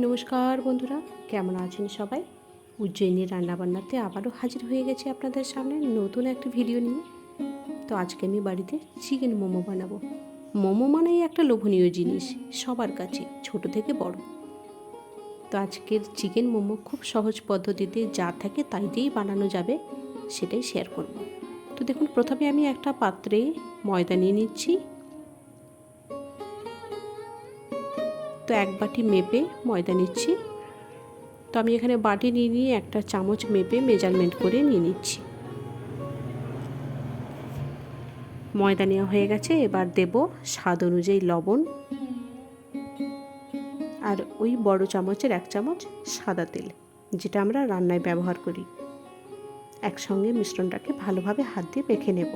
নমস্কার বন্ধুরা, কেমন আছেন সবাই? উজ্জয়িনীর রান্নাবান্নাতে আবারও হাজির হয়ে গেছি আপনাদের সামনে নতুন একটা ভিডিও নিয়ে। তো আজকে আমি বাড়িতে চিকেন মোমো বানাবো। মোমো মানেই একটা লোভনীয় জিনিস সবার কাছে, ছোট থেকে বড়। তো আজকের চিকেন মোমো খুব সহজ পদ্ধতিতে যা থাকে তাই দিয়েই বানানো যাবে, সেটাই শেয়ার করব। তো দেখুন, প্রথমে আমি একটা পাত্রে ময়দা নিয়ে নিচ্ছি। তো এক বাটি মেপে ময়দা নিচ্ছি। তো আমি এখানে বাটি নিয়ে একটা চামচ মেপে মেজারমেন্ট করে নিয়ে নিচ্ছি। ময়দা নেওয়া হয়ে গেছে, এবার দেব স্বাদ অনুযায়ী লবণ আর ওই বড় চামচের 1 চামচ সাদা তেল, যেটা আমরা রান্নায় ব্যবহার করি। একসঙ্গে মিশ্রণটাকে ভালোভাবে হাত দিয়ে মেখে নেব।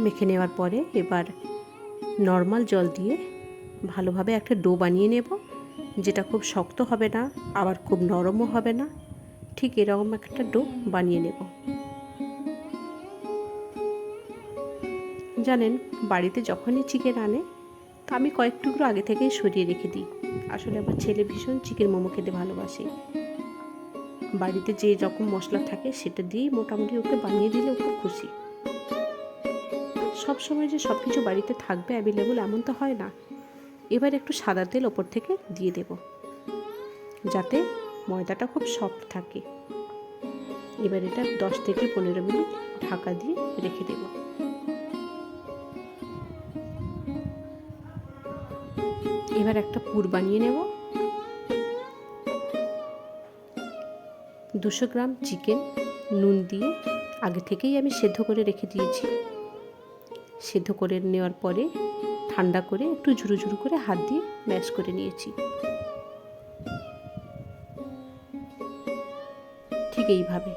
মেখে নেওয়ার পরে এবার নর্মাল জল দিয়ে ভালোভাবে একটা ডো বানিয়ে নেব, যেটা খুব শক্ত হবে না আবার খুব নরমও হবে না, ঠিক এরকম একটা ডো বানিয়ে নেব। জানেন, বাড়িতে যখনই চিকেন আনে তা আমি কয়েক টুকরো আগে থেকেই সরিয়ে রেখে দিই। আসলে আমার ছেলে ভীষণ চিকেন মোমো খেতে ভালোবাসে। বাড়িতে যে রকম মশলা থাকে সেটা দিয়েই মোটামুটি ওকে বানিয়ে দিলে ও খুব খুশি। সব সময় যে সব কিছু বাড়িতে থাকবে অ্যাভেলেবল এমন তো হয় না। এবার একটু সাদা তেল ওপর থেকে দিয়ে দেব, যাতে ময়দাটা খুব সফট থাকে। এবার এটা 10 থেকে 15 মিনিট ঢাকা দিয়ে রেখে দেব। এবার একটা পুর বানিয়ে নেব। 200 গ্রাম চিকেন নুন দিয়ে আগে থেকেই আমি সেদ্ধ করে রেখে দিয়েছি। সেদ্ধ করে নেওয়ার পরে ঠান্ডা করে একটু ঝুরু ঝুরু করে হাত দিয়ে ম্যাশ করে নিয়েছি। ঠিক এইভাবে।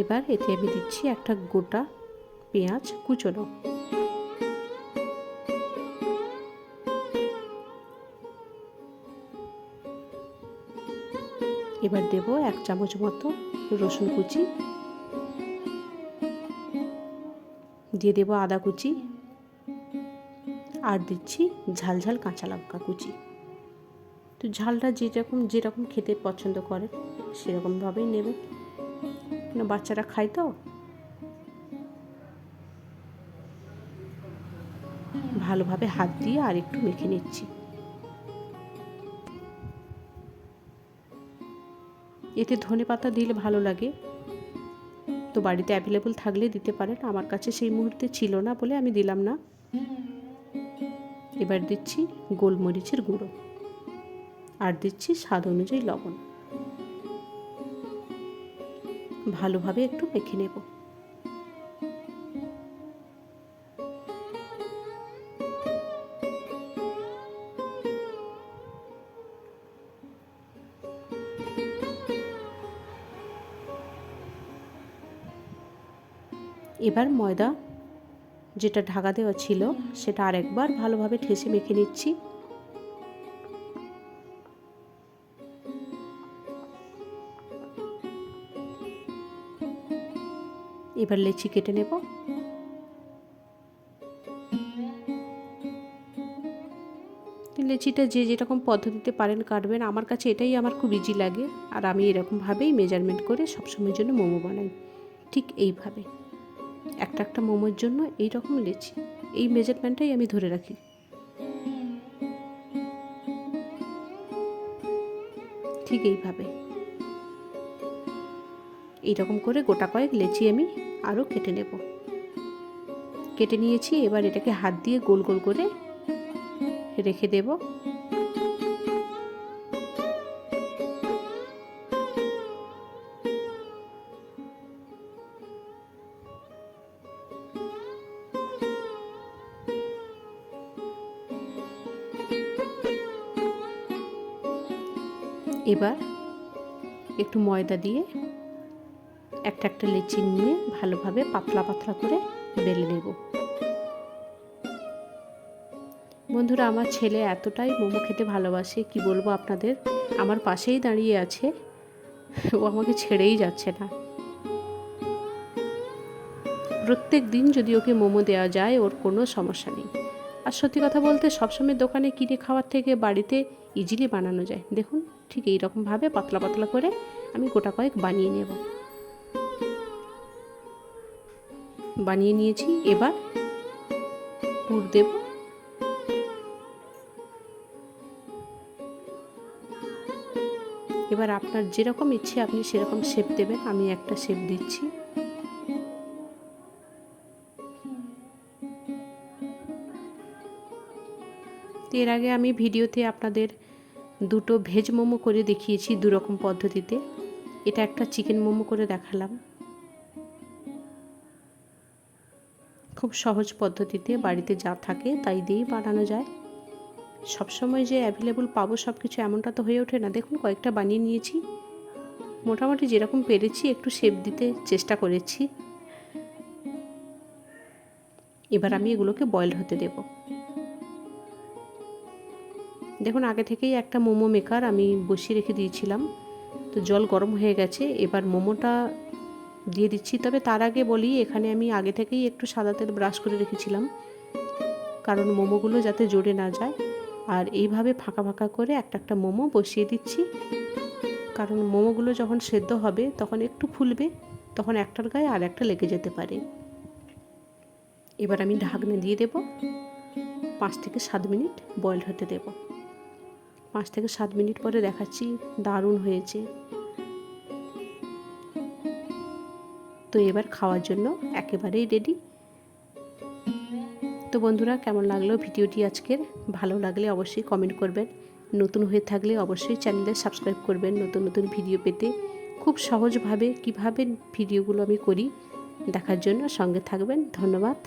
এবার এতে আমি দিচ্ছি একটা গোটা পেঁয়াজ কুচোনো। এবার দেব 1 চামচ মতো রসুন কুচি, দিয়ে দেব আদা কুচি, আর দিচ্ছি ঝালঝাল কাঁচা লঙ্কা কুচি। তো ঝালটা যেরকম খেতে পছন্দ করে সেরকমভাবেই নেবে, না বাচ্চারা খায় তো। ভালোভাবে হাত দিয়ে আর একটু মেখে নিচ্ছি। এতে ধনেপাতা দিলে ভালো লাগে, তো বাড়িতে অ্যাভেলেবল থাকলে দিতে পারেন। আমার কাছে সেই মুহূর্তে ছিল না বলে আমি দিলাম না। এবার দিচ্ছি গোলমরিচের গুঁড়ো আর দিচ্ছি স্বাদ অনুযায়ী লবণ। ভালোভাবে একটু মেখে নেব। এবার ময়দা যেটা ঢাকা দেওয়া ছিল সেটা আরেকবার ভালোভাবে ঠেসে মেখে নিচ্ছি। এবার লেচি কেটে নেব। লেচিটা যে যেরকম পদ্ধতিতে পারেন কাটবেন, আমার কাছে এটাই আমার খুব ইজি লাগে, আর আমি এরকমভাবেই মেজারমেন্ট করে সবসময়ের জন্য মোমো বানাই। ঠিক এইভাবে একটা মোমোর জন্য এই রকম লেচি, এই মেজারমেন্টটাই আমি ধরে রাখি। ঠিক এইভাবে এইরকম করে গোটা কয়েক লেচি আমি আরও কেটে নেব। কেটে নিয়েছি, এবার এটাকে হাত দিয়ে গোল গোল করে রেখে দেব। এবার একটু ময়দা দিয়ে একটা লেচি নিয়ে ভালোভাবে পাতলা পাতলা করে বেলে নেব। বন্ধুরা, আমার ছেলে এতটাই মোমো খেতে ভালোবাসে, কি বলবো আপনাদের। আমার পাশেই দাঁড়িয়ে আছে, ও আমাকে ছেড়েই যাচ্ছে না। প্রত্যেক দিন যদি ওকে মোমো দেওয়া যায় ওর কোনো সমস্যা নেই। আর সত্যি কথা বলতে সবসময় দোকানে কিনে খাওয়ার থেকে বাড়িতে ইজিলি বানানো যায়। দেখুন, ঠিক এই রকমভাবে পাতলা পাতলা করে আমি গোটা কয়েক বানিয়ে নেব। বানিয়ে নিয়েছি, এবার পুর দেব। এবার আপনার যেরকম ইচ্ছে আপনি সেরকম শেপ দেবেন। আমি একটা শেপ দিচ্ছি। এর আগে আমি ভিডিওতে আপনাদের দুটো ভেজ মোমো করে দেখিয়েছি দুরকম পদ্ধতিতে। এটা একটা চিকেন মোমো করে দেখালাম। খুব সহজ পদ্ধতিতে বাড়িতে যা থাকে তাই দিয়েই বানানো যায়। সবসময় যে অ্যাভেলেবল পাবো সব কিছু এমনটা তো হয়ে ওঠে না। দেখুন, কয়েকটা বানিয়ে নিয়েছি। মোটামুটি যেরকম পেরেছি একটু শেপ দিতে চেষ্টা করেছি। এবার আমি এগুলোকে বয়েল হতে দেব। দেখুন, আগে থেকেই একটা মোমো মেকার আমি বসিয়ে রেখে দিয়েছিলাম, তো জল গরম হয়ে গেছে। এবার মোমোটা দিয়ে দিচ্ছি। তবে তার আগে বলি, এখানে আমি আগে থেকেই একটু সাদা তেল ব্রাশ করে রেখেছিলাম, কারণ মোমোগুলো যাতে জড়ে না যায়। আর এইভাবে ফাঁকা ফাঁকা করে একটা একটা মোমো বসিয়ে দিচ্ছি, কারণ মোমোগুলো যখন সেদ্ধ হবে তখন একটু ফুলবে, তখন একটার গায়ে আর একটা লেগে যেতে পারে। এবার আমি ঢাকনা দিয়ে দেব। 5 থেকে 7 মিনিট বয়েল হতে দেব। 5 থেকে 7 মিনিট পরে দেখাচ্ছি, দারুণ হয়েছে। তো এবার খাওয়ার জন্য একেবারেই রেডি। তো বন্ধুরা, কেমন লাগলো ভিডিওটি আজকের? ভালো লাগলে অবশ্যই কমেন্ট করবেন। নতুন হয়ে থাকলে অবশ্যই চ্যানেলে সাবস্ক্রাইব করবেন নতুন নতুন ভিডিও পেতে। খুব সহজভাবে কিভাবে ভিডিওগুলো আমি করি দেখার জন্য সঙ্গে থাকবেন। ধন্যবাদ।